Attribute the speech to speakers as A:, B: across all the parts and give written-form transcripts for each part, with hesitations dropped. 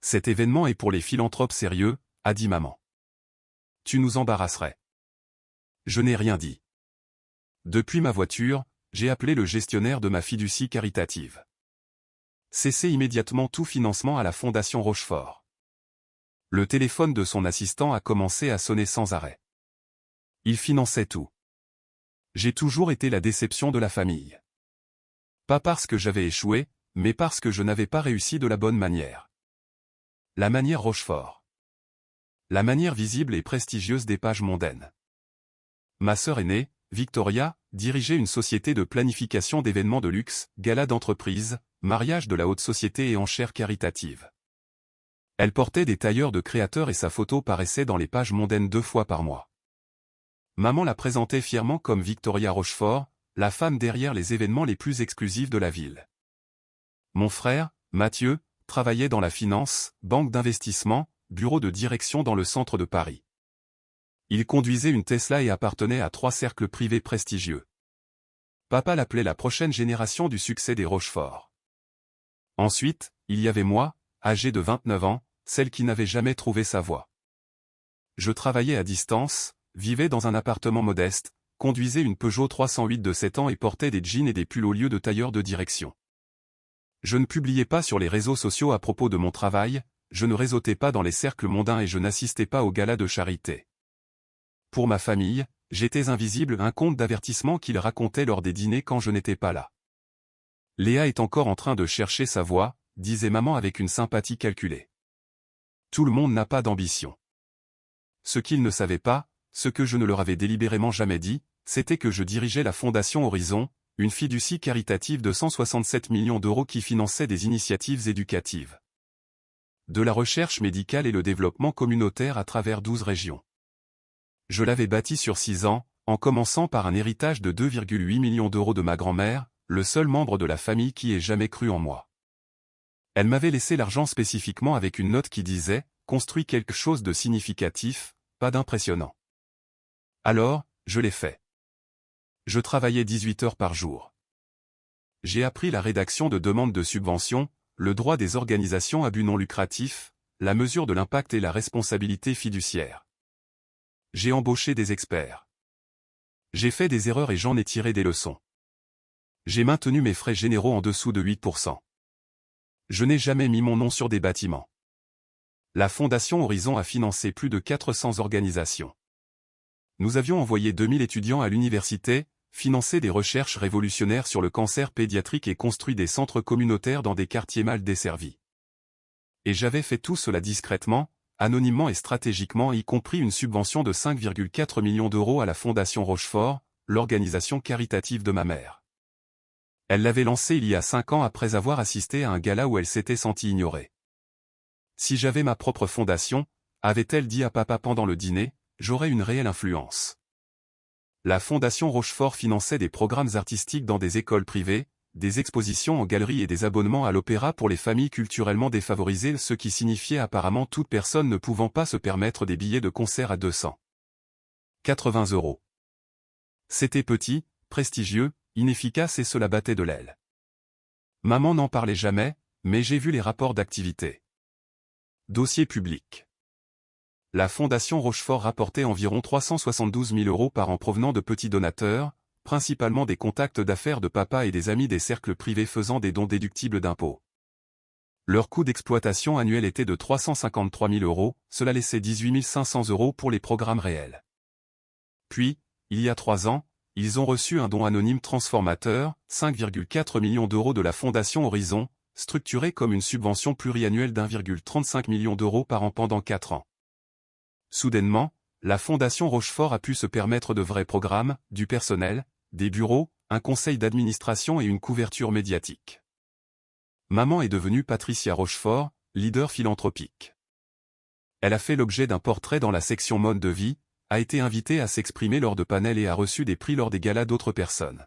A: Cet événement est pour les philanthropes sérieux, a dit maman. Tu nous embarrasserais. Je n'ai rien dit. Depuis ma voiture, j'ai appelé le gestionnaire de ma fiducie caritative. Cessez immédiatement tout financement à la Fondation Rochefort. Le téléphone de son assistant a commencé à sonner sans arrêt. Il finançait tout. J'ai toujours été la déception de la famille. Pas parce que j'avais échoué, mais parce que je n'avais pas réussi de la bonne manière. La manière Rochefort. La manière visible et prestigieuse des pages mondaines. Ma sœur aînée, Victoria, dirigeait une société de planification d'événements de luxe, galas d'entreprise, mariage de la haute société et enchères caritatives. Elle portait des tailleurs de créateurs et sa photo paraissait dans les pages mondaines 2 fois par mois. Maman la présentait fièrement comme Victoria Rochefort, la femme derrière les événements les plus exclusifs de la ville. Mon frère, Mathieu, travaillait dans la finance, banque d'investissement, bureau de direction dans le centre de Paris. Il conduisait une Tesla et appartenait à 3 cercles privés prestigieux. Papa l'appelait la prochaine génération du succès des Rochefort. Ensuite, il y avait moi, âgé de 29 ans, celle qui n'avait jamais trouvé sa voie. Je travaillais à distance, vivais dans un appartement modeste, conduisais une Peugeot 308 de 7 ans et portais des jeans et des pulls au lieu de tailleur de direction. Je ne publiais pas sur les réseaux sociaux à propos de mon travail, je ne réseautais pas dans les cercles mondains et je n'assistais pas aux galas de charité. Pour ma famille, j'étais invisible, un conte d'avertissement qu'ils racontaient lors des dîners quand je n'étais pas là. Léa est encore en train de chercher sa voie, disait maman avec une sympathie calculée. Tout le monde n'a pas d'ambition. Ce qu'ils ne savaient pas, ce que je ne leur avais délibérément jamais dit, c'était que je dirigeais la Fondation Horizon, une fiducie caritative de 167 millions d'euros qui finançait des initiatives éducatives. De la recherche médicale et le développement communautaire à travers 12 régions. Je l'avais bâtie sur 6 ans, en commençant par un héritage de 2,8 millions d'euros de ma grand-mère, le seul membre de la famille qui ait jamais cru en moi. Elle m'avait laissé l'argent spécifiquement avec une note qui disait « Construis quelque chose de significatif, pas d'impressionnant ». Alors, je l'ai fait. Je travaillais 18 heures par jour. J'ai appris la rédaction de demandes de subventions, le droit des organisations à but non lucratif, la mesure de l'impact et la responsabilité fiduciaire. J'ai embauché des experts. J'ai fait des erreurs et j'en ai tiré des leçons. J'ai maintenu mes frais généraux en dessous de 8%. Je n'ai jamais mis mon nom sur des bâtiments. La Fondation Horizon a financé plus de 400 organisations. Nous avions envoyé 2000 étudiants à l'université, financé des recherches révolutionnaires sur le cancer pédiatrique et construit des centres communautaires dans des quartiers mal desservis. Et j'avais fait tout cela discrètement, anonymement et stratégiquement, y compris une subvention de 5,4 millions d'euros à la Fondation Rochefort, l'organisation caritative de ma mère. Elle l'avait lancée il y a 5 ans après avoir assisté à un gala où elle s'était sentie ignorée. Si j'avais ma propre fondation, avait-elle dit à papa pendant le dîner, j'aurais une réelle influence. La Fondation Rochefort finançait des programmes artistiques dans des écoles privées, des expositions en galeries et des abonnements à l'opéra pour les familles culturellement défavorisées, ce qui signifiait apparemment toute personne ne pouvant pas se permettre des billets de concert à 280 €. C'était petit, prestigieux, inefficace et cela battait de l'aile. Maman n'en parlait jamais, mais j'ai vu les rapports d'activité. Dossier public. La Fondation Rochefort rapportait environ 372 000 € par an provenant de petits donateurs, principalement des contacts d'affaires de papa et des amis des cercles privés faisant des dons déductibles d'impôts. Leur coût d'exploitation annuel était de 353 000 €, cela laissait 18 500 € pour les programmes réels. Puis, il y a 3 ans, ils ont reçu un don anonyme transformateur, 5,4 millions d'euros de la Fondation Horizon, structuré comme une subvention pluriannuelle d'1,35 million d'euros par an pendant 4 ans. Soudainement, la Fondation Rochefort a pu se permettre de vrais programmes, du personnel, des bureaux, un conseil d'administration et une couverture médiatique. Maman est devenue Patricia Rochefort, leader philanthropique. Elle a fait l'objet d'un portrait dans la section mode de vie, a été invitée à s'exprimer lors de panels et a reçu des prix lors des galas d'autres personnes.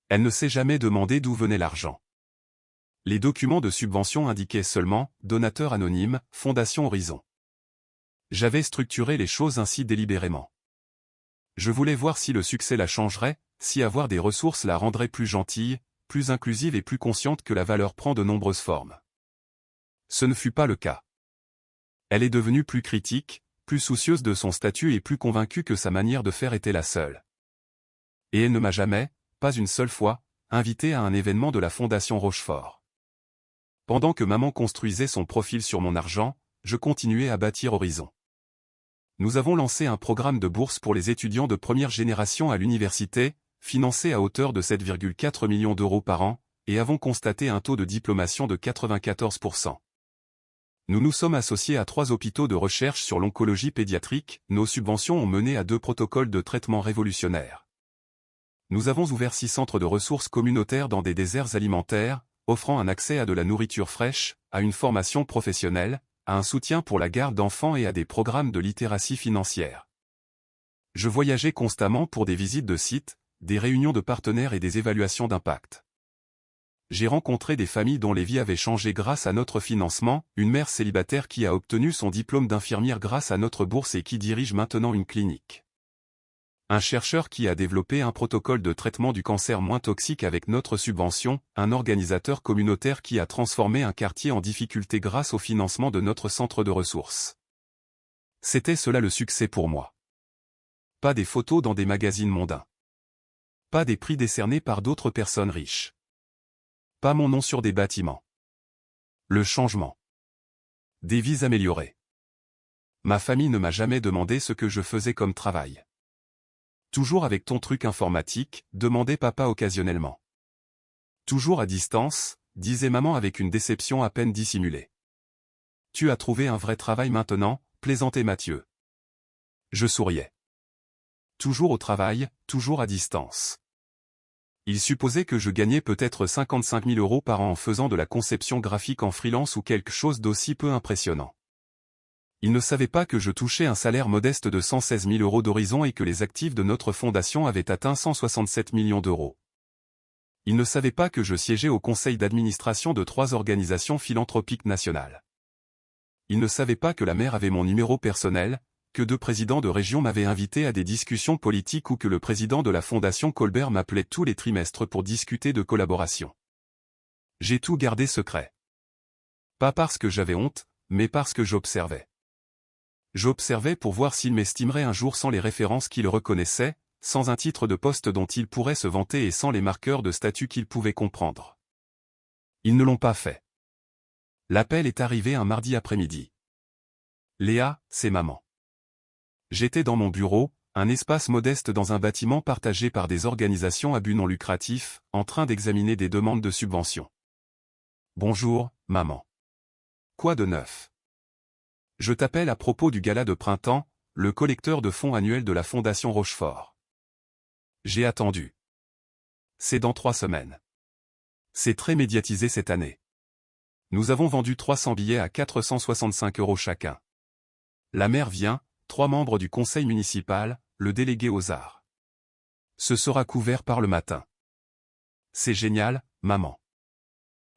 A: Elle ne s'est jamais demandé d'où venait l'argent. Les documents de subvention indiquaient seulement « donateur anonyme, Fondation Horizon ». J'avais structuré les choses ainsi délibérément. Je voulais voir si le succès la changerait, si avoir des ressources la rendrait plus gentille, plus inclusive et plus consciente que la valeur prend de nombreuses formes. Ce ne fut pas le cas. Elle est devenue plus critique, plus soucieuse de son statut et plus convaincue que sa manière de faire était la seule. Et elle ne m'a jamais, pas une seule fois, invité à un événement de la Fondation Rochefort. Pendant que maman construisait son profil sur mon argent, je continuais à bâtir Horizon. Nous avons lancé un programme de bourse pour les étudiants de première génération à l'université, financé à hauteur de 7,4 millions d'euros par an, et avons constaté un taux de diplomation de 94%. Nous nous sommes associés à 3 hôpitaux de recherche sur l'oncologie pédiatrique, nos subventions ont mené à 2 protocoles de traitement révolutionnaires. Nous avons ouvert 6 centres de ressources communautaires dans des déserts alimentaires, offrant un accès à de la nourriture fraîche, à une formation professionnelle, à un soutien pour la garde d'enfants et à des programmes de littératie financière. Je voyageais constamment pour des visites de sites, des réunions de partenaires et des évaluations d'impact. J'ai rencontré des familles dont les vies avaient changé grâce à notre financement, une mère célibataire qui a obtenu son diplôme d'infirmière grâce à notre bourse et qui dirige maintenant une clinique. Un chercheur qui a développé un protocole de traitement du cancer moins toxique avec notre subvention, un organisateur communautaire qui a transformé un quartier en difficulté grâce au financement de notre centre de ressources. C'était cela le succès pour moi. Pas des photos dans des magazines mondains. Pas des prix décernés par d'autres personnes riches. Pas mon nom sur des bâtiments. Le changement. Des vies améliorées. Ma famille ne m'a jamais demandé ce que je faisais comme travail. Toujours avec ton truc informatique, demandait papa occasionnellement. Toujours à distance, disait maman avec une déception à peine dissimulée. Tu as trouvé un vrai travail maintenant, plaisantait Mathieu. Je souriais. Toujours au travail, toujours à distance. Il supposait que je gagnais peut-être 55 000 euros par an en faisant de la conception graphique en freelance ou quelque chose d'aussi peu impressionnant. Il ne savait pas que je touchais un salaire modeste de 116 000 euros d'Horizon et que les actifs de notre fondation avaient atteint 167 millions d'euros. Il ne savait pas que je siégeais au conseil d'administration de 3 organisations philanthropiques nationales. Il ne savait pas que la mère avait mon numéro personnel, que 2 présidents de région m'avaient invité à des discussions politiques ou que le président de la Fondation Colbert m'appelait tous les trimestres pour discuter de collaboration. J'ai tout gardé secret. Pas parce que j'avais honte, mais parce que j'observais. J'observais pour voir s'il m'estimerait un jour sans les références qu'il reconnaissait, sans un titre de poste dont il pourrait se vanter et sans les marqueurs de statut qu'il pouvait comprendre. Ils ne l'ont pas fait. L'appel est arrivé un mardi après-midi. Léa, c'est maman. J'étais dans mon bureau, un espace modeste dans un bâtiment partagé par des organisations à but non lucratif, en train d'examiner des demandes de subventions. Bonjour, maman. Quoi de neuf? Je t'appelle à propos du gala de printemps, le collecteur de fonds annuel de la Fondation Rochefort. J'ai attendu. C'est dans 3 semaines. C'est très médiatisé cette année. Nous avons vendu 300 billets à 465 € chacun. La maire vient, 3 membres du conseil municipal, le délégué aux arts. Ce sera couvert par le matin. C'est génial, maman.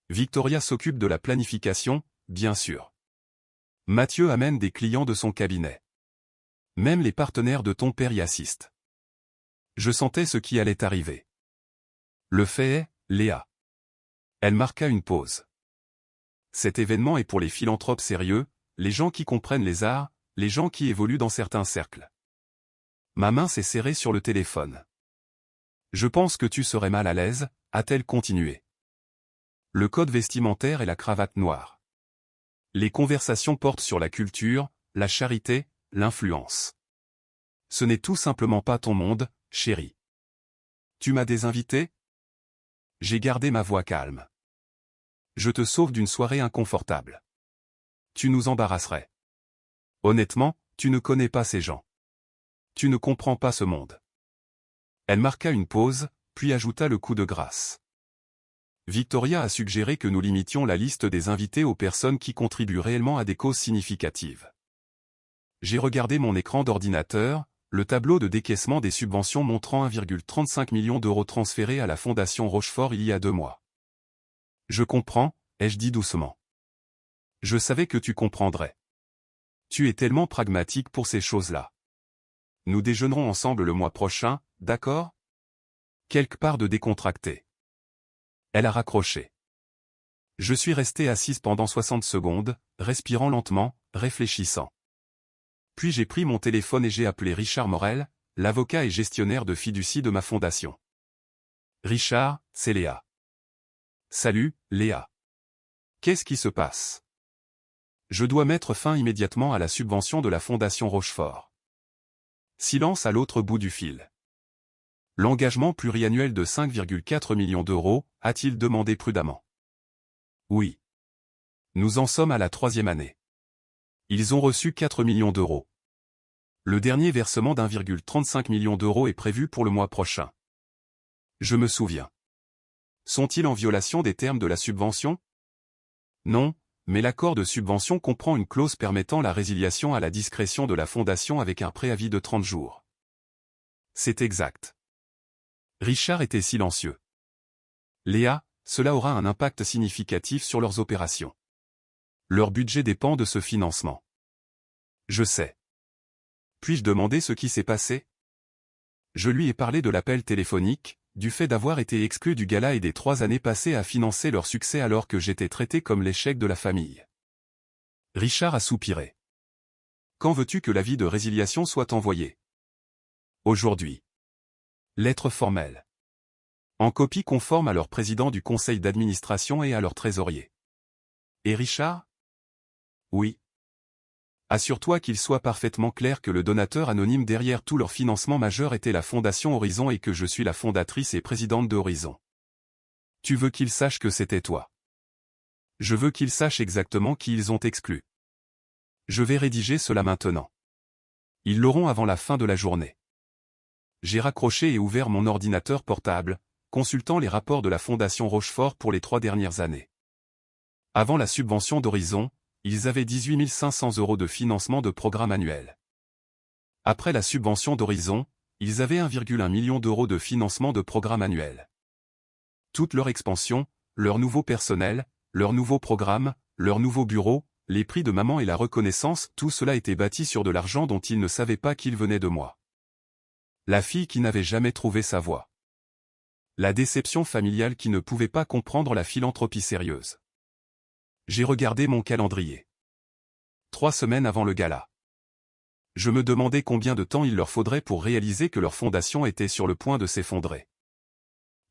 A: Victoria s'occupe de la planification, bien sûr. Mathieu amène des clients de son cabinet. Même les partenaires de ton père y assistent. Je sentais ce qui allait arriver. Le fait est, Léa. Elle marqua une pause. Cet événement est pour les philanthropes sérieux, les gens qui comprennent les arts, les gens qui évoluent dans certains cercles. Ma main s'est serrée sur le téléphone. Je pense que tu serais mal à l'aise, a-t-elle continué. Le code vestimentaire et la cravate noire. Les conversations portent sur la culture, la charité, l'influence. Ce n'est tout simplement pas ton monde, chérie. Tu m'as désinvité? J'ai gardé ma voix calme. Je te sauve d'une soirée inconfortable. Tu nous embarrasserais. Honnêtement, tu ne connais pas ces gens. Tu ne comprends pas ce monde. Elle marqua une pause, puis ajouta le coup de grâce. Victoria a suggéré que nous limitions la liste des invités aux personnes qui contribuent réellement à des causes significatives. J'ai regardé mon écran d'ordinateur, le tableau de décaissement des subventions montrant 1,35 million d'euros transférés à la Fondation Rochefort il y a 2 mois. Je comprends, ai-je dit doucement. Je savais que tu comprendrais. Tu es tellement pragmatique pour ces choses-là. Nous déjeunerons ensemble le mois prochain, d'accord? Quelque part de décontracté. Elle a raccroché. Je suis resté assise pendant 60 secondes, respirant lentement, réfléchissant. Puis j'ai pris mon téléphone et j'ai appelé Richard Morel, l'avocat et gestionnaire de fiducie de ma fondation. Richard, c'est Léa. Salut, Léa. Qu'est-ce qui se passe? Je dois mettre fin immédiatement à la subvention de la Fondation Rochefort. Silence à l'autre bout du fil. L'engagement pluriannuel de 5,4 millions d'euros, a-t-il demandé prudemment. Oui. Nous en sommes à la 3e année. Ils ont reçu 4 millions d'euros. Le dernier versement d'1,35 million d'euros est prévu pour le mois prochain. Je me souviens. Sont-ils en violation des termes de la subvention? Non, mais l'accord de subvention comprend une clause permettant la résiliation à la discrétion de la Fondation avec un préavis de 30 jours. C'est exact. Richard était silencieux. Léa, cela aura un impact significatif sur leurs opérations. Leur budget dépend de ce financement. Je sais. Puis-je demander ce qui s'est passé? Je lui ai parlé de l'appel téléphonique, du fait d'avoir été exclu du gala et des 3 années passées à financer leur succès alors que j'étais traité comme l'échec de la famille. Richard a soupiré. Quand veux-tu que l'avis de résiliation soit envoyé? Aujourd'hui. Lettre formelle. En copie conforme à leur président du conseil d'administration et à leur trésorier. Et Richard? Oui. Assure-toi qu'il soit parfaitement clair que le donateur anonyme derrière tout leur financement majeur était la Fondation Horizon et que je suis la fondatrice et présidente de Horizon. Tu veux qu'ils sachent que c'était toi. Je veux qu'ils sachent exactement qui ils ont exclu. Je vais rédiger cela maintenant. Ils l'auront avant la fin de la journée. J'ai raccroché et ouvert mon ordinateur portable, consultant les rapports de la Fondation Rochefort pour les 3 dernières années. Avant la subvention d'Horizon, ils avaient 18 500 euros de financement de programme annuel. Après la subvention d'Horizon, ils avaient 1,1 million d'euros de financement de programme annuel. Toute leur expansion, leur nouveau personnel, leur nouveau programme, leur nouveau bureau, les prix de maman et la reconnaissance, tout cela était bâti sur de l'argent dont ils ne savaient pas qu'il venait de moi. La fille qui n'avait jamais trouvé sa voie. La déception familiale qui ne pouvait pas comprendre la philanthropie sérieuse. J'ai regardé mon calendrier. 3 semaines avant le gala. Je me demandais combien de temps il leur faudrait pour réaliser que leur fondation était sur le point de s'effondrer.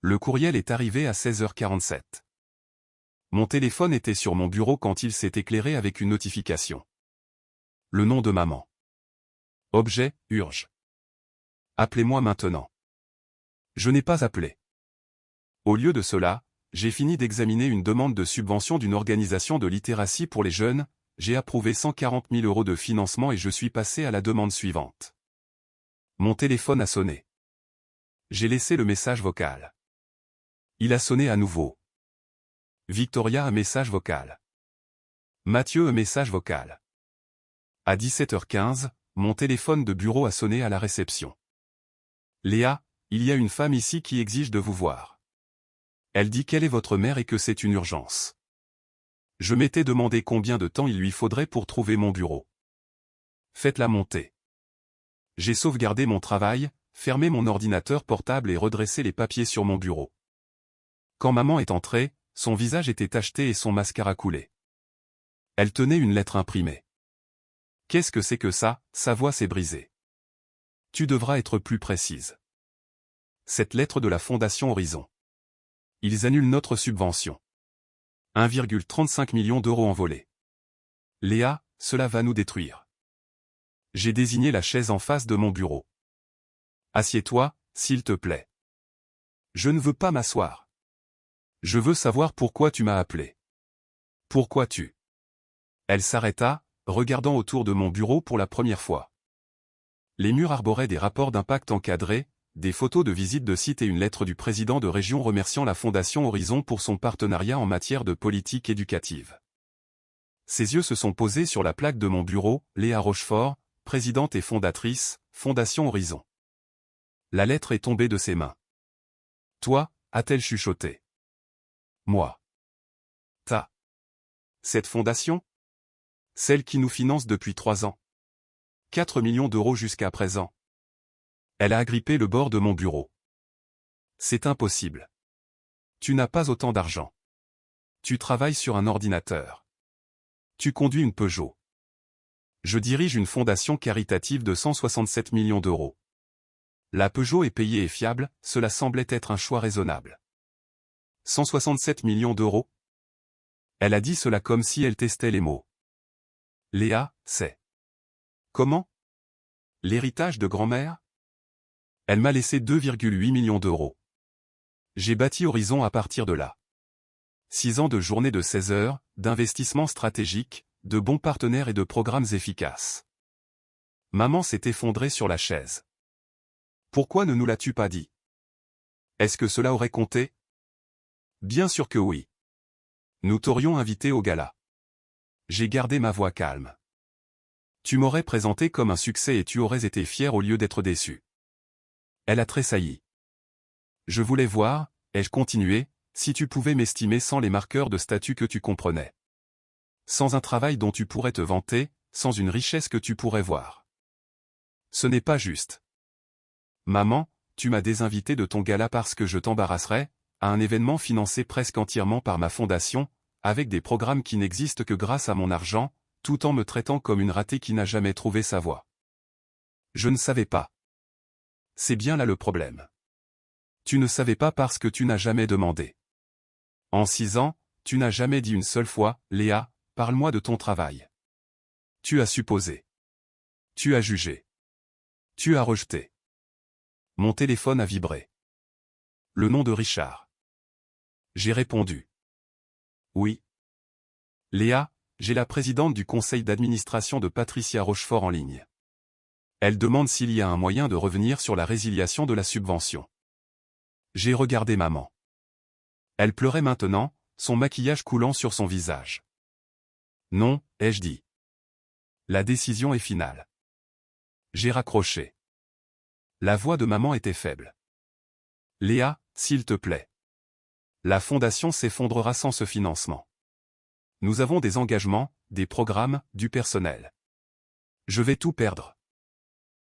A: Le courriel est arrivé à 16h47. Mon téléphone était sur mon bureau quand il s'est éclairé avec une notification. Le nom de maman. Objet, urge. Appelez-moi maintenant. Je n'ai pas appelé. Au lieu de cela, j'ai fini d'examiner une demande de subvention d'une organisation de littératie pour les jeunes, j'ai approuvé 140 000 euros de financement et je suis passé à la demande suivante. Mon téléphone a sonné. J'ai laissé le message vocal. Il a sonné à nouveau. Victoria un message vocal. Mathieu un message vocal. À 17h15, mon téléphone de bureau a sonné à la réception. Léa, il y a une femme ici qui exige de vous voir. Elle dit qu'elle est votre mère et que c'est une urgence. Je m'étais demandé combien de temps il lui faudrait pour trouver mon bureau. Faites-la monter. J'ai sauvegardé mon travail, fermé mon ordinateur portable et redressé les papiers sur mon bureau. Quand maman est entrée, son visage était tacheté et son mascara coulait. Elle tenait une lettre imprimée. Qu'est-ce que c'est que ça? Sa voix s'est brisée. Tu devras être plus précise. Cette lettre de la Fondation Horizon. Ils annulent notre subvention. 1,35 million d'euros envolés. Léa, cela va nous détruire. J'ai désigné la chaise en face de mon bureau. Assieds-toi, s'il te plaît. Je ne veux pas m'asseoir. Je veux savoir pourquoi tu m'as appelé. Pourquoi tu? Elle s'arrêta, regardant autour de mon bureau pour la première fois. Les murs arboraient des rapports d'impact encadrés, des photos de visite de site et une lettre du président de région remerciant la Fondation Horizon pour son partenariat en matière de politique éducative. Ses yeux se sont posés sur la plaque de mon bureau, Léa Rochefort, présidente et fondatrice, Fondation Horizon. La lettre est tombée de ses mains. Toi, a-t-elle chuchoté. Moi. Ta. Cette fondation? Celle qui nous finance depuis 3 ans. 4 millions d'euros jusqu'à présent. Elle a agrippé le bord de mon bureau. C'est impossible. Tu n'as pas autant d'argent. Tu travailles sur un ordinateur. Tu conduis une Peugeot. Je dirige une fondation caritative de 167 millions d'euros. La Peugeot est payée et fiable, cela semblait être un choix raisonnable. 167 millions d'euros? Elle a dit cela comme si elle testait les mots. Léa, c'est. Comment? L'héritage de grand-mère? Elle m'a laissé 2,8 millions d'euros. J'ai bâti Horizon à partir de là. 6 ans de journée de 16 heures, d'investissements stratégiques, de bons partenaires et de programmes efficaces. Maman s'est effondrée sur la chaise. Pourquoi ne nous l'as-tu pas dit? Est-ce que cela aurait compté? Bien sûr que oui. Nous t'aurions invité au gala. J'ai gardé ma voix calme. Tu m'aurais présenté comme un succès et tu aurais été fier au lieu d'être déçu. Elle a tressailli. Je voulais voir, ai-je continué, si tu pouvais m'estimer sans les marqueurs de statut que tu comprenais. Sans un travail dont tu pourrais te vanter, sans une richesse que tu pourrais voir. Ce n'est pas juste. Maman, tu m'as désinvité de ton gala parce que je t'embarrasserais, à un événement financé presque entièrement par ma fondation, avec des programmes qui n'existent que grâce à mon argent, tout en me traitant comme une ratée qui n'a jamais trouvé sa voie. Je ne savais pas. C'est bien là le problème. Tu ne savais pas parce que tu n'as jamais demandé. En 6 ans, tu n'as jamais dit une seule fois, Léa, parle-moi de ton travail. Tu as supposé. Tu as jugé. Tu as rejeté. Mon téléphone a vibré. Le nom de Richard. J'ai répondu. Oui. Léa, j'ai la présidente du conseil d'administration de Patricia Rochefort en ligne. Elle demande s'il y a un moyen de revenir sur la résiliation de la subvention. J'ai regardé maman. Elle pleurait maintenant, son maquillage coulant sur son visage. Non, ai-je dit. La décision est finale. J'ai raccroché. La voix de maman était faible. Léa, s'il te plaît. La fondation s'effondrera sans ce financement. Nous avons des engagements, des programmes, du personnel. Je vais tout perdre.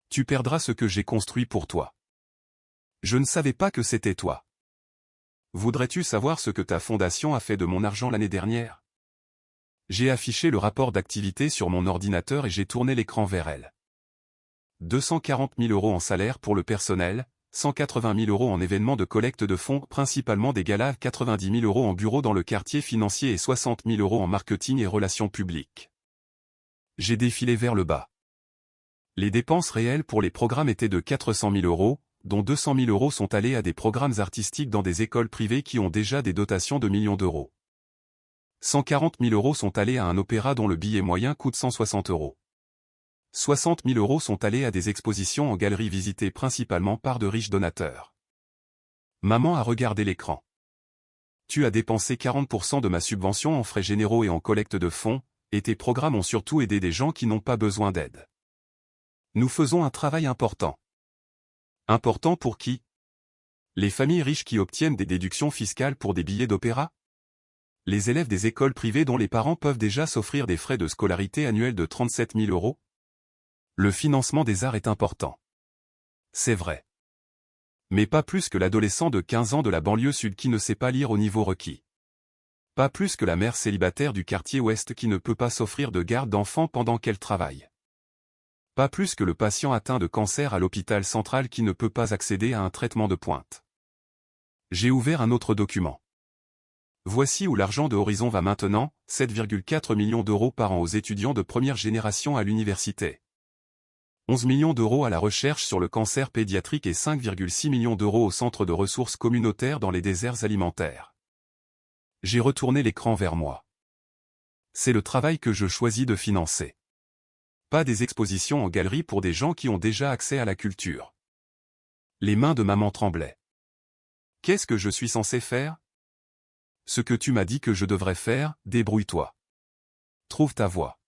A: Tu perdras ce que j'ai construit pour toi. Je ne savais pas que c'était toi. Voudrais-tu savoir ce que ta fondation a fait de mon argent l'année dernière? J'ai affiché le rapport d'activité sur mon ordinateur et j'ai tourné l'écran vers elle. 240 000 euros en salaire pour le personnel, 180 000 euros en événements de collecte de fonds, principalement des galas, 90 000 euros en bureau dans le quartier financier et 60 000 euros en marketing et relations publiques. J'ai défilé vers le bas. Les dépenses réelles pour les programmes étaient de 400 000 euros, dont 200 000 euros sont allés à des programmes artistiques dans des écoles privées qui ont déjà des dotations de millions d'euros. 140 000 euros sont allés à un opéra dont le billet moyen coûte 160 euros. 60 000 euros sont allés à des expositions en galeries visitées principalement par de riches donateurs. Maman a regardé l'écran. Tu as dépensé 40% de ma subvention en frais généraux et en collecte de fonds, et tes programmes ont surtout aidé des gens qui n'ont pas besoin d'aide. Nous faisons un travail important. Important pour qui? Les familles riches qui obtiennent des déductions fiscales pour des billets d'opéra? Les élèves des écoles privées dont les parents peuvent déjà s'offrir des frais de scolarité annuels de 37 000 euros? Le financement des arts est important. C'est vrai. Mais pas plus que l'adolescent de 15 ans de la banlieue sud qui ne sait pas lire au niveau requis. Pas plus que la mère célibataire du quartier ouest qui ne peut pas s'offrir de garde d'enfants pendant qu'elle travaille. Pas plus que le patient atteint de cancer à l'hôpital central qui ne peut pas accéder à un traitement de pointe. J'ai ouvert un autre document. Voici où l'argent de Horizon va maintenant, 7,4 millions d'euros par an aux étudiants de première génération à l'université. 11 millions d'euros à la recherche sur le cancer pédiatrique et 5,6 millions d'euros au centre de ressources communautaires dans les déserts alimentaires. J'ai retourné l'écran vers moi. C'est le travail que je choisis de financer. Pas des expositions en galerie pour des gens qui ont déjà accès à la culture. Les mains de maman tremblaient. Qu'est-ce que je suis censé faire? Ce que tu m'as dit que je devrais faire, débrouille-toi. Trouve ta voie.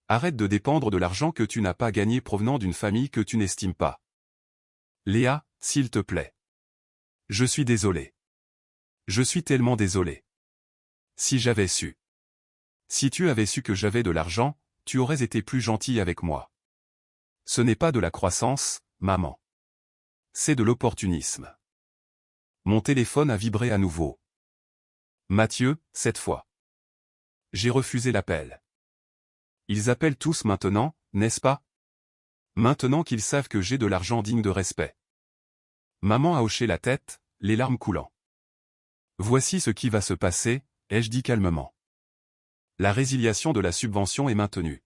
A: Arrête de dépendre de l'argent que tu n'as pas gagné provenant d'une famille que tu n'estimes pas. Léa, s'il te plaît. Je suis désolé. Je suis tellement désolé. Si j'avais su. Si tu avais su que j'avais de l'argent, tu aurais été plus gentil avec moi. Ce n'est pas de la croissance, maman. C'est de l'opportunisme. Mon téléphone a vibré à nouveau. Mathieu, cette fois. J'ai refusé l'appel. Ils appellent tous maintenant, n'est-ce pas? Maintenant qu'ils savent que j'ai de l'argent digne de respect. Maman a hoché la tête, les larmes coulant. Voici ce qui va se passer, ai-je dit calmement. La résiliation de la subvention est maintenue.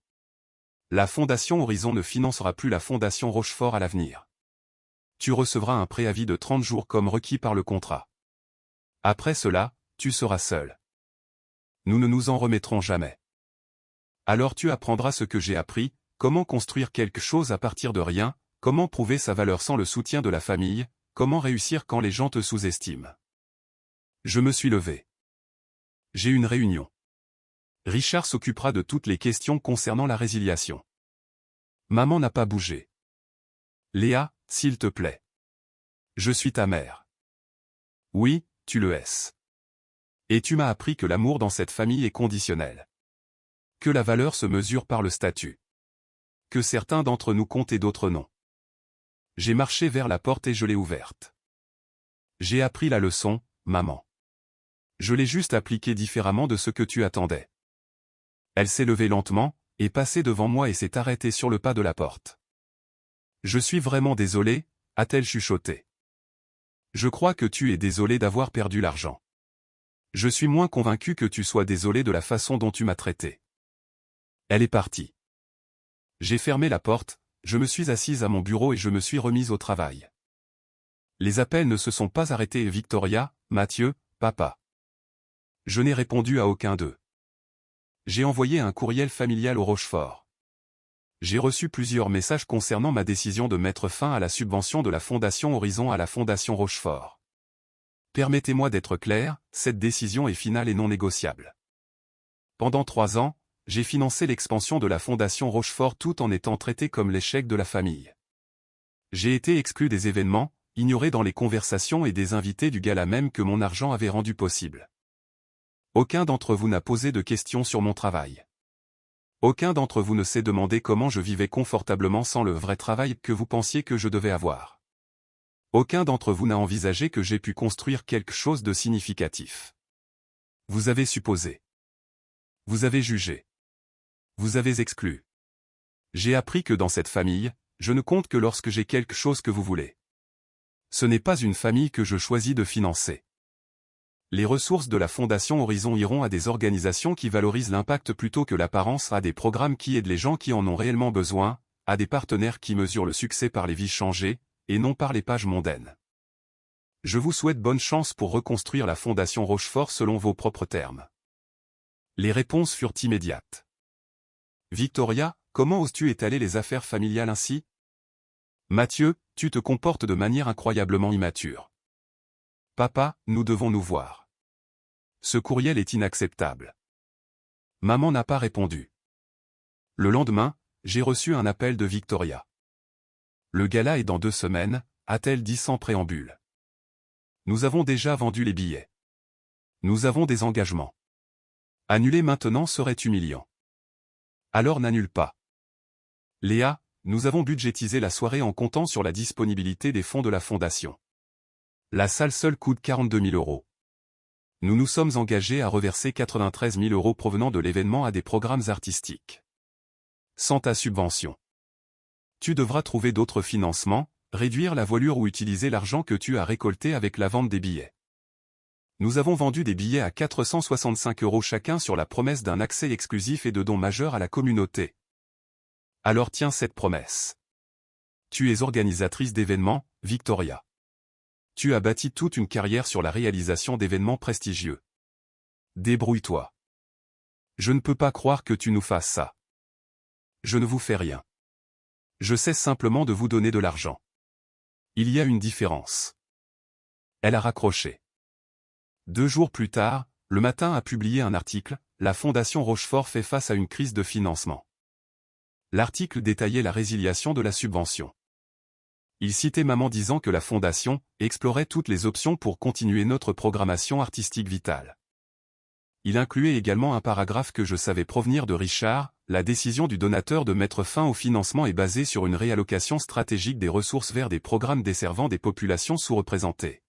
A: La Fondation Horizon ne financera plus la Fondation Rochefort à l'avenir. Tu recevras un préavis de 30 jours comme requis par le contrat. Après cela, tu seras seul. Nous ne nous en remettrons jamais. Alors tu apprendras ce que j'ai appris, comment construire quelque chose à partir de rien, comment prouver sa valeur sans le soutien de la famille, comment réussir quand les gens te sous-estiment. Je me suis levé. J'ai une réunion. Richard s'occupera de toutes les questions concernant la résiliation. Maman n'a pas bougé. Léa, s'il te plaît. Je suis ta mère. Oui, tu le es. Et tu m'as appris que l'amour dans cette famille est conditionnel. Que la valeur se mesure par le statut. Que certains d'entre nous comptent et d'autres non. J'ai marché vers la porte et je l'ai ouverte. J'ai appris la leçon, maman. Je l'ai juste appliquée différemment de ce que tu attendais. Elle s'est levée lentement, est passée devant moi et s'est arrêtée sur le pas de la porte. Je suis vraiment désolé, a-t-elle chuchoté. Je crois que tu es désolé d'avoir perdu l'argent. Je suis moins convaincu que tu sois désolé de la façon dont tu m'as traité. Elle est partie. J'ai fermé la porte, je me suis assise à mon bureau et je me suis remise au travail. Les appels ne se sont pas arrêtés et Victoria, Mathieu, papa. Je n'ai répondu à aucun d'eux. J'ai envoyé un courriel familial au Rochefort. J'ai reçu plusieurs messages concernant ma décision de mettre fin à la subvention de la Fondation Horizon à la Fondation Rochefort. Permettez-moi d'être clair, cette décision est finale et non négociable. Pendant 3 ans, j'ai financé l'expansion de la Fondation Rochefort tout en étant traité comme l'échec de la famille. J'ai été exclu des événements, ignoré dans les conversations et des invités du gala même que mon argent avait rendu possible. Aucun d'entre vous n'a posé de questions sur mon travail. Aucun d'entre vous ne s'est demandé comment je vivais confortablement sans le vrai travail que vous pensiez que je devais avoir. Aucun d'entre vous n'a envisagé que j'ai pu construire quelque chose de significatif. Vous avez supposé. Vous avez jugé. Vous avez exclu. J'ai appris que dans cette famille, je ne compte que lorsque j'ai quelque chose que vous voulez. Ce n'est pas une famille que je choisis de financer. Les ressources de la Fondation Horizon iront à des organisations qui valorisent l'impact plutôt que l'apparence, à des programmes qui aident les gens qui en ont réellement besoin, à des partenaires qui mesurent le succès par les vies changées, et non par les pages mondaines. Je vous souhaite bonne chance pour reconstruire la Fondation Rochefort selon vos propres termes. Les réponses furent immédiates. Victoria, comment oses-tu étaler les affaires familiales ainsi? Mathieu, tu te comportes de manière incroyablement immature. Papa, nous devons nous voir. Ce courriel est inacceptable. Maman n'a pas répondu. Le lendemain, j'ai reçu un appel de Victoria. Le gala est dans 2 semaines, a-t-elle dit sans préambule. Nous avons déjà vendu les billets. Nous avons des engagements. Annuler maintenant serait humiliant. Alors n'annule pas. Léa, nous avons budgétisé la soirée en comptant sur la disponibilité des fonds de la Fondation. La salle seule coûte 42 000 €. Nous nous sommes engagés à reverser 93 000 € provenant de l'événement à des programmes artistiques. Sans ta subvention. Tu devras trouver d'autres financements, réduire la voilure ou utiliser l'argent que tu as récolté avec la vente des billets. Nous avons vendu des billets à 465 € chacun sur la promesse d'un accès exclusif et de dons majeurs à la communauté. Alors tiens cette promesse. Tu es organisatrice d'événements, Victoria. Tu as bâti toute une carrière sur la réalisation d'événements prestigieux. Débrouille-toi. Je ne peux pas croire que tu nous fasses ça. Je ne vous fais rien. Je cesse simplement de vous donner de l'argent. Il y a une différence. Elle a raccroché. 2 jours plus tard, Le Matin a publié un article, La Fondation Rochefort fait face à une crise de financement. L'article détaillait la résiliation de la subvention. Il citait maman disant que la Fondation explorait toutes les options pour continuer notre programmation artistique vitale. Il incluait également un paragraphe que je savais provenir de Richard, la décision du donateur de mettre fin au financement est basée sur une réallocation stratégique des ressources vers des programmes desservant des populations sous-représentées.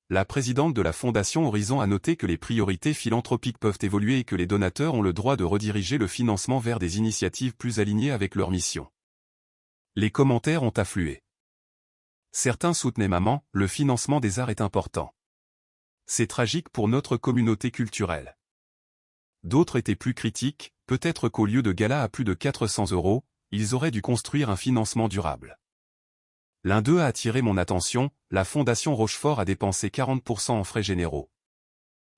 A: La présidente de la Fondation Horizon a noté que les priorités philanthropiques peuvent évoluer et que les donateurs ont le droit de rediriger le financement vers des initiatives plus alignées avec leur mission. Les commentaires ont afflué. Certains soutenaient Maman, le financement des arts est important. C'est tragique pour notre communauté culturelle. D'autres étaient plus critiques, peut-être qu'au lieu de gala à plus de 400 €, ils auraient dû construire un financement durable. L'un d'eux a attiré mon attention, la Fondation Rochefort a dépensé 40% en frais généraux.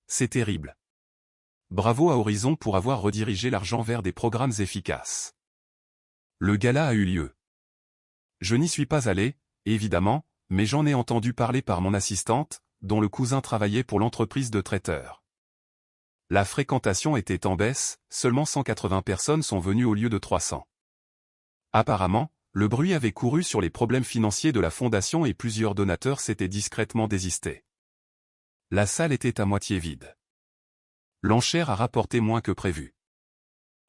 A: C'est terrible. Bravo à Horizon pour avoir redirigé l'argent vers des programmes efficaces. Le gala a eu lieu. Je n'y suis pas allé, évidemment, mais j'en ai entendu parler par mon assistante, dont le cousin travaillait pour l'entreprise de traiteur. La fréquentation était en baisse, seulement 180 personnes sont venues au lieu de 300. Apparemment, le bruit avait couru sur les problèmes financiers de la fondation et plusieurs donateurs s'étaient discrètement désistés. La salle était à moitié vide. L'enchère a rapporté moins que prévu.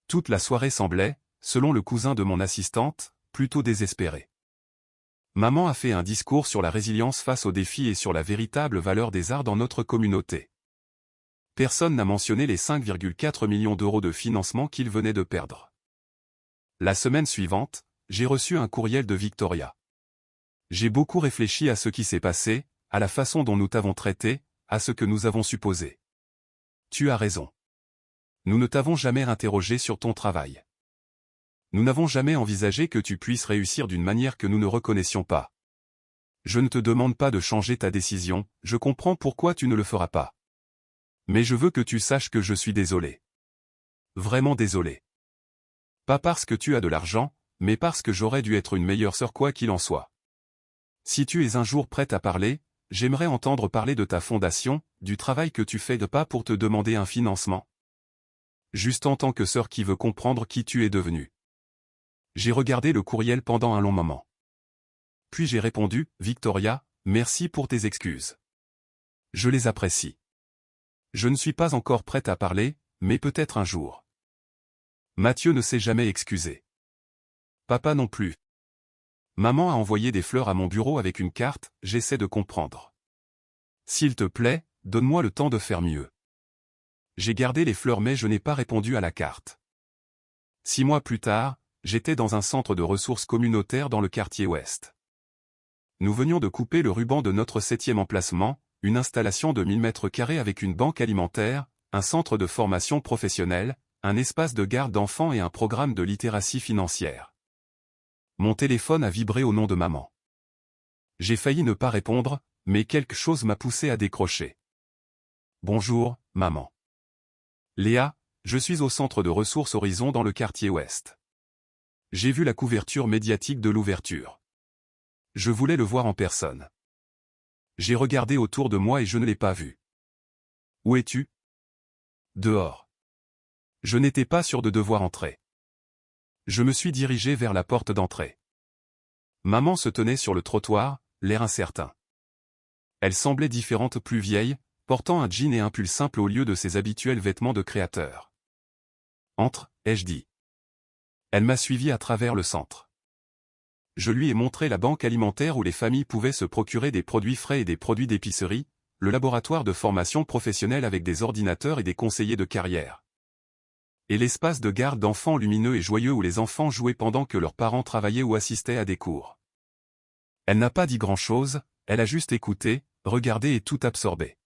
A: Toute la soirée semblait, selon le cousin de mon assistante, plutôt désespérée. Maman a fait un discours sur la résilience face aux défis et sur la véritable valeur des arts dans notre communauté. Personne n'a mentionné les 5,4 millions d'euros de financement qu'il venait de perdre. La semaine suivante, j'ai reçu un courriel de Victoria. J'ai beaucoup réfléchi à ce qui s'est passé, à la façon dont nous t'avons traité, à ce que nous avons supposé. Tu as raison. Nous ne t'avons jamais interrogé sur ton travail. Nous n'avons jamais envisagé que tu puisses réussir d'une manière que nous ne reconnaissions pas. Je ne te demande pas de changer ta décision, je comprends pourquoi tu ne le feras pas. Mais je veux que tu saches que je suis désolé. Vraiment désolé. Pas parce que tu as de l'argent, mais parce que j'aurais dû être une meilleure sœur quoi qu'il en soit. Si tu es un jour prête à parler, j'aimerais entendre parler de ta fondation, du travail que tu fais de pas pour te demander un financement. Juste en tant que sœur qui veut comprendre qui tu es devenue. J'ai regardé le courriel pendant un long moment. Puis j'ai répondu, Victoria, merci pour tes excuses. Je les apprécie. Je ne suis pas encore prête à parler, mais peut-être un jour. Mathieu ne s'est jamais excusé. Papa non plus. Maman a envoyé des fleurs à mon bureau avec une carte, j'essaie de comprendre. S'il te plaît, donne-moi le temps de faire mieux. J'ai gardé les fleurs mais je n'ai pas répondu à la carte. 6 mois plus tard, j'étais dans un centre de ressources communautaires dans le quartier ouest. Nous venions de couper le ruban de notre 7e emplacement, une installation de 1000 m² avec une banque alimentaire, un centre de formation professionnelle, un espace de garde d'enfants et un programme de littératie financière. Mon téléphone a vibré au nom de maman. J'ai failli ne pas répondre, mais quelque chose m'a poussé à décrocher. Bonjour, maman. Léa, je suis au centre de ressources Horizon dans le quartier ouest. J'ai vu la couverture médiatique de l'ouverture. Je voulais le voir en personne. J'ai regardé autour de moi et je ne l'ai pas vu. Où es-tu? Dehors. Je n'étais pas sûr de devoir entrer. Je me suis dirigé vers la porte d'entrée. Maman se tenait sur le trottoir, l'air incertain. Elle semblait différente, plus vieille, portant un jean et un pull simple au lieu de ses habituels vêtements de créateur. Entre, ai-je dit. Elle m'a suivi à travers le centre. Je lui ai montré la banque alimentaire où les familles pouvaient se procurer des produits frais et des produits d'épicerie, le laboratoire de formation professionnelle avec des ordinateurs et des conseillers de carrière. Et l'espace de garde d'enfants lumineux et joyeux où les enfants jouaient pendant que leurs parents travaillaient ou assistaient à des cours. Elle n'a pas dit grand-chose, elle a juste écouté, regardé et tout absorbé.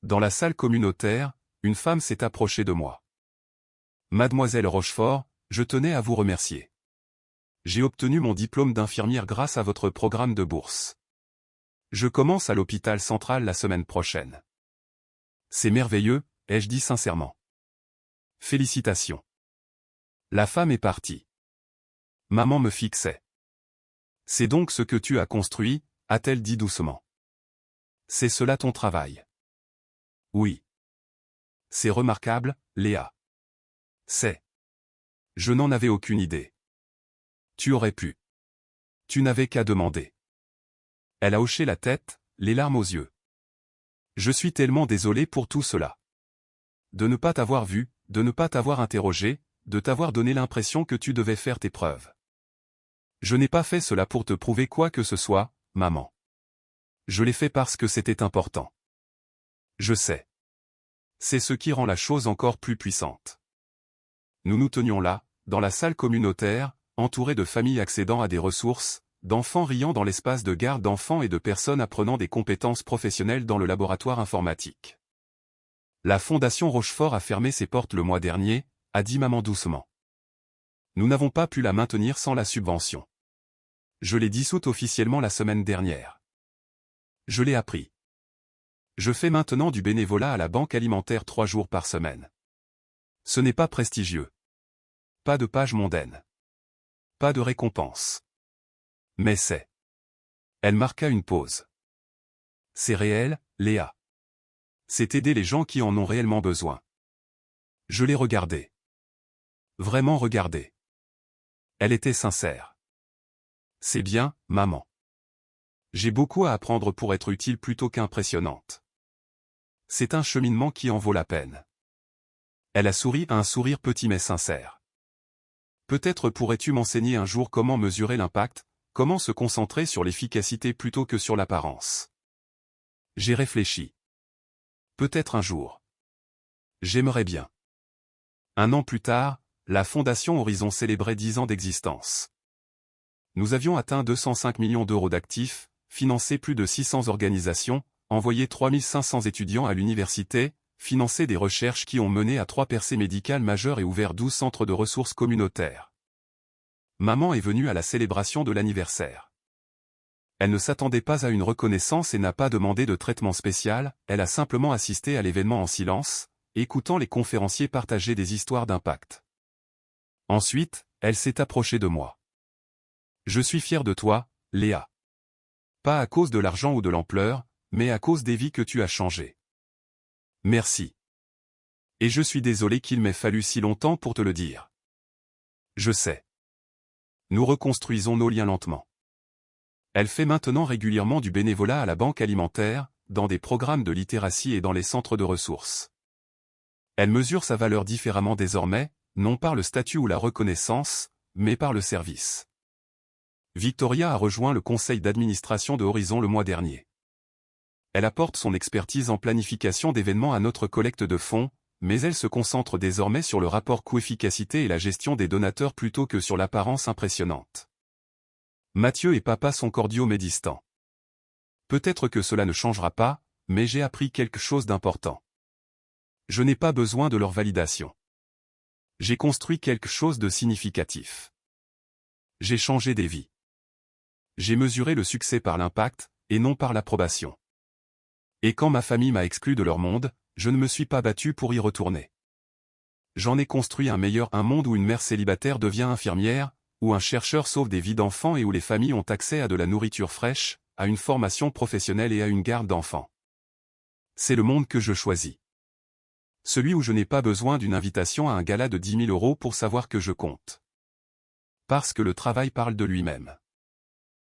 A: Dans la salle communautaire, une femme s'est approchée de moi. Mademoiselle Rochefort, je tenais à vous remercier. J'ai obtenu mon diplôme d'infirmière grâce à votre programme de bourse. Je commence à l'hôpital central la semaine prochaine. C'est merveilleux, ai-je dit sincèrement. Félicitations. La femme est partie. Maman me fixait. C'est donc ce que tu as construit, a-t-elle dit doucement. C'est cela ton travail. Oui. C'est remarquable, Léa. C'est. Je n'en avais aucune idée. Tu aurais pu. Tu n'avais qu'à demander. Elle a hoché la tête, les larmes aux yeux. Je suis tellement désolé pour tout cela. De ne pas t'avoir vu, de ne pas t'avoir interrogé, de t'avoir donné l'impression que tu devais faire tes preuves. Je n'ai pas fait cela pour te prouver quoi que ce soit, maman. Je l'ai fait parce que c'était important. Je sais. C'est ce qui rend la chose encore plus puissante. Nous nous tenions là, dans la salle communautaire, entourés de familles accédant à des ressources, d'enfants riant dans l'espace de garde d'enfants et de personnes apprenant des compétences professionnelles dans le laboratoire informatique. La Fondation Rochefort a fermé ses portes le mois dernier, a dit maman doucement. Nous n'avons pas pu la maintenir sans la subvention. Je l'ai dissoute officiellement la semaine dernière. Je l'ai appris. Je fais maintenant du bénévolat à la banque alimentaire 3 jours par semaine. Ce n'est pas prestigieux. Pas de page mondaine. Pas de récompense. Mais c'est. Elle marqua une pause. C'est réel, Léa. C'est aider les gens qui en ont réellement besoin. Je l'ai regardée. Vraiment regardée. Elle était sincère. C'est bien, maman. J'ai beaucoup à apprendre pour être utile plutôt qu'impressionnante. C'est un cheminement qui en vaut la peine. Elle a souri, un sourire petit mais sincère. Peut-être pourrais-tu m'enseigner un jour comment mesurer l'impact, comment se concentrer sur l'efficacité plutôt que sur l'apparence. J'ai réfléchi. Peut-être un jour. J'aimerais bien. 1 an plus tard, la Fondation Horizon célébrait 10 ans d'existence. Nous avions atteint 205 millions d'euros d'actifs, financé plus de 600 organisations, envoyé 3500 étudiants à l'université, financé des recherches qui ont mené à 3 percées médicales majeures et ouvert 12 centres de ressources communautaires. Maman est venue à la célébration de l'anniversaire. Elle ne s'attendait pas à une reconnaissance et n'a pas demandé de traitement spécial, elle a simplement assisté à l'événement en silence, écoutant les conférenciers partager des histoires d'impact. Ensuite, elle s'est approchée de moi. Je suis fier de toi, Léa. Pas à cause de l'argent ou de l'ampleur, mais à cause des vies que tu as changées. Merci. Et je suis désolé qu'il m'ait fallu si longtemps pour te le dire. Je sais. Nous reconstruisons nos liens lentement. Elle fait maintenant régulièrement du bénévolat à la banque alimentaire, dans des programmes de littératie et dans les centres de ressources. Elle mesure sa valeur différemment désormais, non par le statut ou la reconnaissance, mais par le service. Victoria a rejoint le conseil d'administration de Horizon le mois dernier. Elle apporte son expertise en planification d'événements à notre collecte de fonds, mais elle se concentre désormais sur le rapport coût-efficacité et la gestion des donateurs plutôt que sur l'apparence impressionnante. Mathieu et papa sont cordiaux mais distants. Peut-être que cela ne changera pas, mais j'ai appris quelque chose d'important. Je n'ai pas besoin de leur validation. J'ai construit quelque chose de significatif. J'ai changé des vies. J'ai mesuré le succès par l'impact, et non par l'approbation. Et quand ma famille m'a exclu de leur monde, je ne me suis pas battu pour y retourner. J'en ai construit un monde où une mère célibataire devient infirmière, où un chercheur sauve des vies d'enfants et où les familles ont accès à de la nourriture fraîche, à une formation professionnelle et à une garde d'enfants. C'est le monde que je choisis. Celui où je n'ai pas besoin d'une invitation à un gala de 10 000 € pour savoir que je compte. Parce que le travail parle de lui-même.